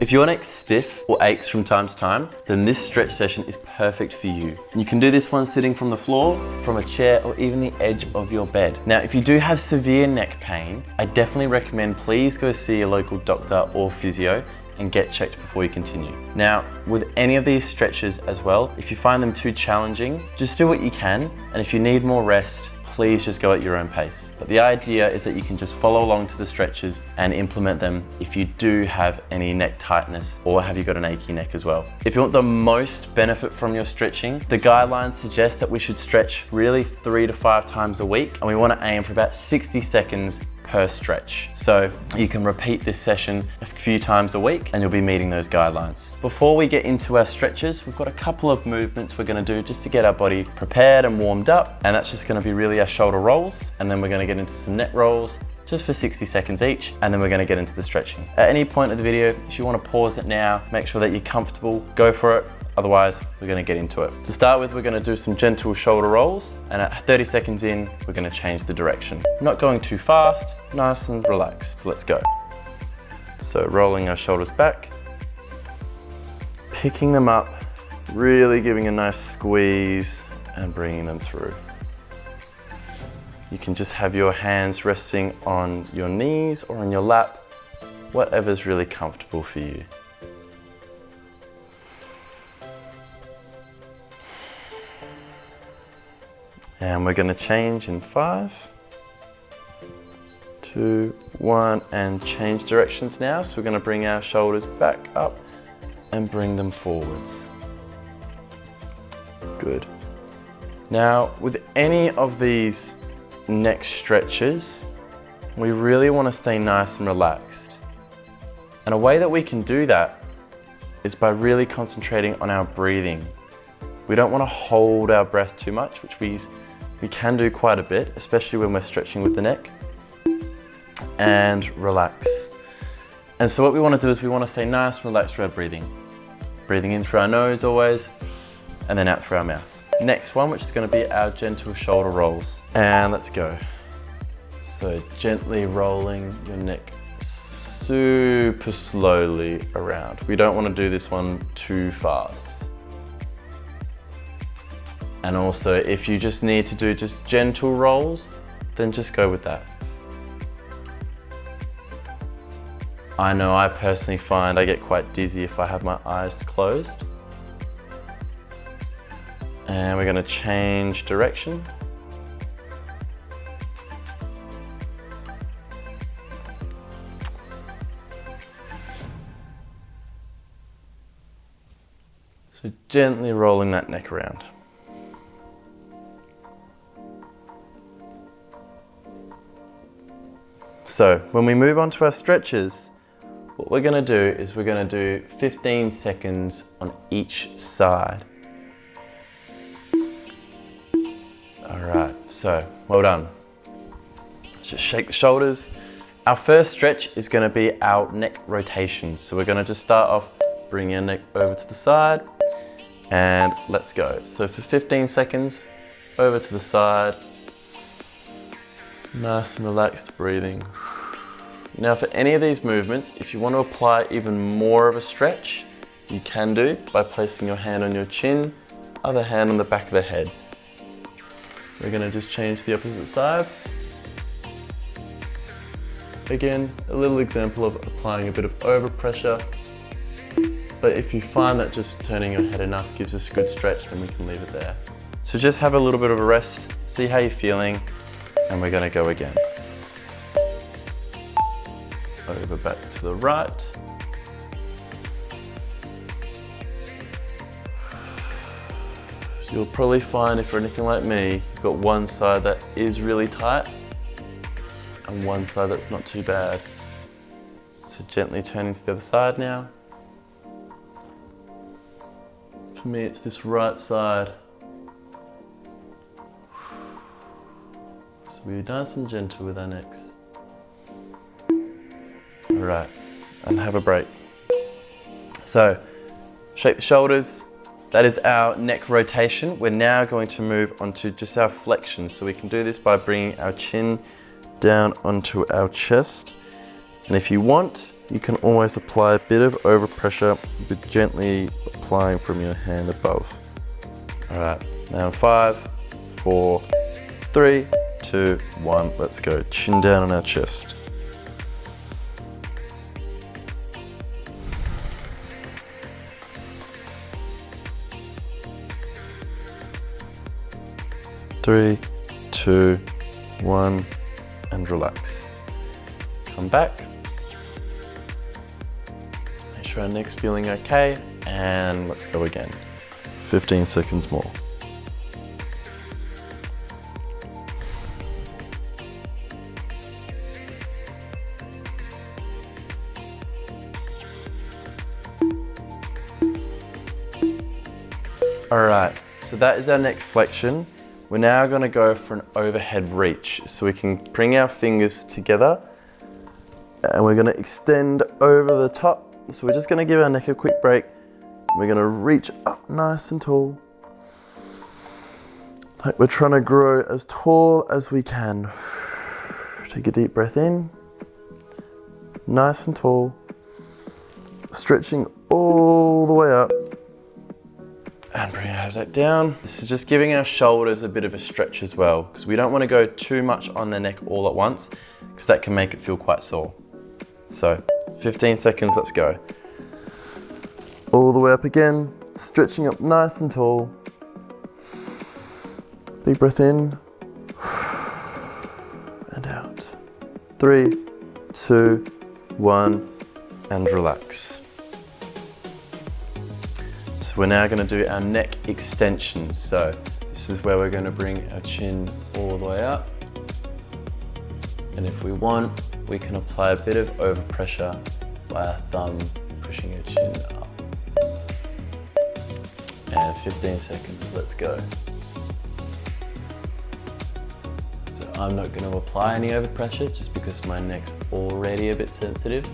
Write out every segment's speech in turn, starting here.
If your neck's stiff or aches from time to time, then this stretch session is perfect for you. And you can do this one sitting from the floor, from a chair, or even the edge of your bed. Now, if you do have severe neck pain, I definitely recommend please go see a local doctor or physio and get checked before you continue. Now, with any of these stretches as well, if you find them too challenging, just do what you can. And if you need more rest, please just go at your own pace. But the idea is that you can just follow along to the stretches and implement them if you do have any neck tightness or have you got an achy neck as well. If you want the most benefit from your stretching, the guidelines suggest that we should stretch really 3 to 5 times a week, and we want to aim for about 60 seconds per stretch. So you can repeat this session a few times a week and you'll be meeting those guidelines. Before we get into our stretches, we've got a couple of movements we're going to do just to get our body prepared and warmed up, and that's just going to be really our shoulder rolls, and then we're going to get into some neck rolls just for 60 seconds each, and then we're going to get into the stretching. At any point of the video, if you want to pause it now, make sure that you're comfortable, go for it. Otherwise, we're going to get into it. To start with, we're going to do some gentle shoulder rolls, and at 30 seconds in, we're going to change the direction. Not going too fast, nice and relaxed. Let's go. So rolling our shoulders back, picking them up, really giving a nice squeeze and bringing them through. You can just have your hands resting on your knees or on your lap, whatever's really comfortable for you. And we're going to change in 5, 2, 1, and change directions now. So we're going to bring our shoulders back up and bring them forwards. Good. Now, with any of these neck stretches, we really want to stay nice and relaxed. And a way that we can do that is by really concentrating on our breathing. We don't want to hold our breath too much, which we can do quite a bit, especially when we're stretching with the neck, and relax. And so what we want to do is we want to stay nice and relaxed through our breathing. Breathing in through our nose always, and then out through our mouth. Next one, which is going to be our gentle shoulder rolls. And let's go. So gently rolling your neck super slowly around. We don't want to do this one too fast. And also, if you just need to do just gentle rolls, then just go with that. I know I personally find I get quite dizzy if I have my eyes closed. And we're going to change direction. So gently rolling that neck around. So when we move on to our stretches, what we're going to do is we're going to do 15 seconds on each side. All right, so well done. Let's just shake the shoulders. Our first stretch is going to be our neck rotations. So we're going to just start off, bring your neck over to the side, and let's go. So for 15 seconds, over to the side. Nice and relaxed breathing. Now for any of these movements, if you want to apply even more of a stretch, you can do by placing your hand on your chin, other hand on the back of the head. We're going to just change the opposite side. Again, a little example of applying a bit of overpressure. But if you find that just turning your head enough gives us a good stretch, then we can leave it there. So just have a little bit of a rest, see how you're feeling, and we're going to go again. Over back to the right. You'll probably find, if you're anything like me, you've got one side that is really tight and one side that's not too bad. So gently turning to the other side now. For me, it's this right side. So we're nice and gentle with our necks. All right, and have a break. So, shake the shoulders. That is our neck rotation. We're now going to move on to just our flexion. So we can do this by bringing our chin down onto our chest. And if you want, You can always apply a bit of overpressure, but gently applying from your hand above. All right, now 5, 4, 3, 2, 1, let's go. Chin down on our chest. Three, 2, 1, and relax. Come back. Make sure our neck's feeling okay, and let's go again. 15 seconds more. All right, so that is our neck flexion. We're now gonna go for an overhead reach. So we can bring our fingers together and we're gonna extend over the top. So we're just gonna give our neck a quick break. We're gonna reach up nice and tall. Like we're trying to grow as tall as we can. Take a deep breath in. Nice and tall. Stretching all the way up. And bring our head down. This is just giving our shoulders a bit of a stretch as well, because we don't want to go too much on the neck all at once, because that can make it feel quite sore. So 15 seconds, let's go. All the way up again, stretching up nice and tall. Big breath in and out. 3, 2, 1, and relax. So we're now going to do our neck extension. So this is where we're going to bring our chin all the way up. And if we want, we can apply a bit of overpressure by our thumb, pushing our chin up. And 15 seconds, let's go. So I'm not going to apply any overpressure just because my neck's already a bit sensitive.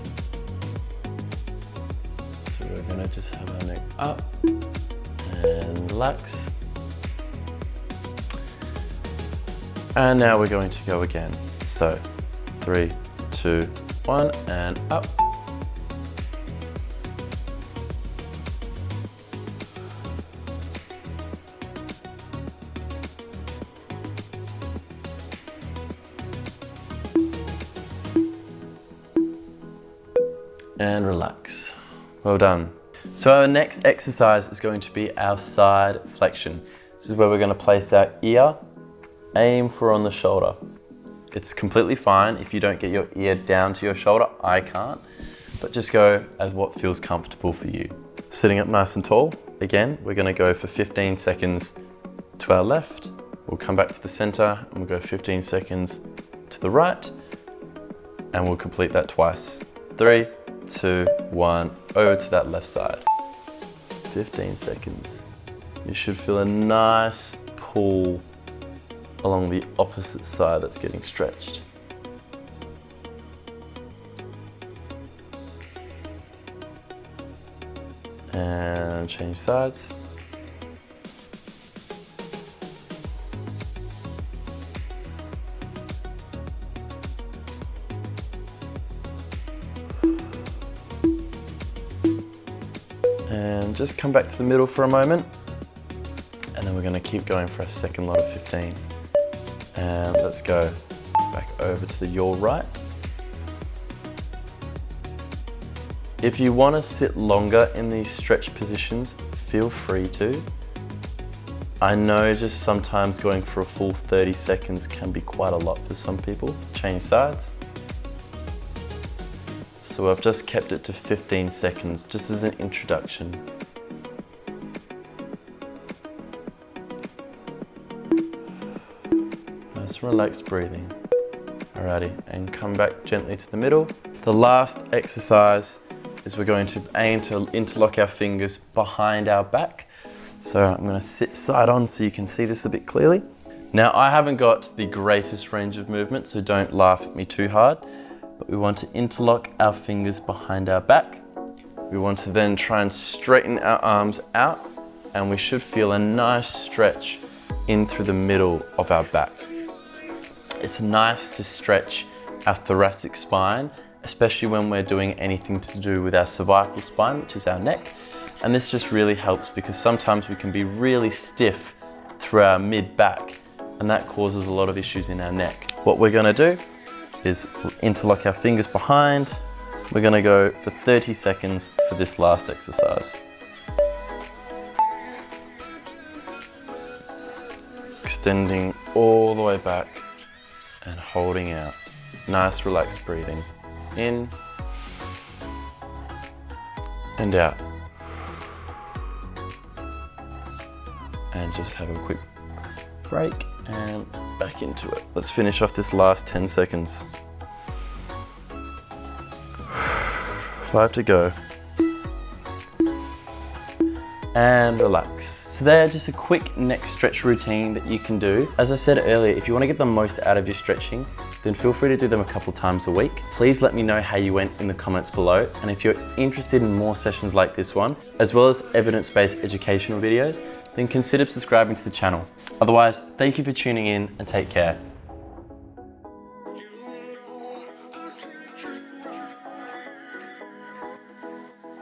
So we're going to just have our neck up and relax. And now we're going to go again. So 3, 2, 1, and up. And relax. Well done. So our next exercise is going to be our side flexion. This is where we're going to place our ear, aim for on the shoulder. It's completely fine if you don't get your ear down to your shoulder. I can't, but just go as what feels comfortable for you. Sitting up nice and tall. Again, we're going to go for 15 seconds to our left. We'll come back to the center and we'll go 15 seconds to the right, and we'll complete that twice. 3, 2, 1, over to that left side. 15 seconds. You should feel a nice pull along the opposite side that's getting stretched. And change sides. And just come back to the middle for a moment. And then we're going to keep going for a second lot of 15. And let's go back over to your right. If you want to sit longer in these stretch positions, feel free to. I know just sometimes going for a full 30 seconds can be quite a lot for some people. Change sides. So I've just kept it to 15 seconds, just as an introduction. Nice relaxed breathing. Alrighty, and come back gently to the middle. The last exercise is we're going to aim to interlock our fingers behind our back. So I'm going to sit side on so you can see this a bit clearly. Now I haven't got the greatest range of movement, so don't laugh at me too hard. But we want to interlock our fingers behind our back. We want to then try and straighten our arms out, and we should feel a nice stretch in through the middle of our back. It's nice to stretch our thoracic spine especially when we're doing anything to do with our cervical spine, which is our neck. And this just really helps because sometimes we can be really stiff through our mid-back, and that causes a lot of issues in our neck. What we're gonna do is interlock our fingers behind. We're gonna go for 30 seconds for this last exercise. Extending all the way back and holding out. Nice relaxed breathing. In and out. And just have a quick break and back into it. Let's finish off this last 10 seconds. 5 to go. And relax. So they're just a quick neck stretch routine that you can do. As I said earlier, if you want to get the most out of your stretching, then feel free to do them a couple times a week. Please let me know how you went in the comments below. And if you're interested in more sessions like this one, as well as evidence-based educational videos, then consider subscribing to the channel. Otherwise, thank you for tuning in and take care.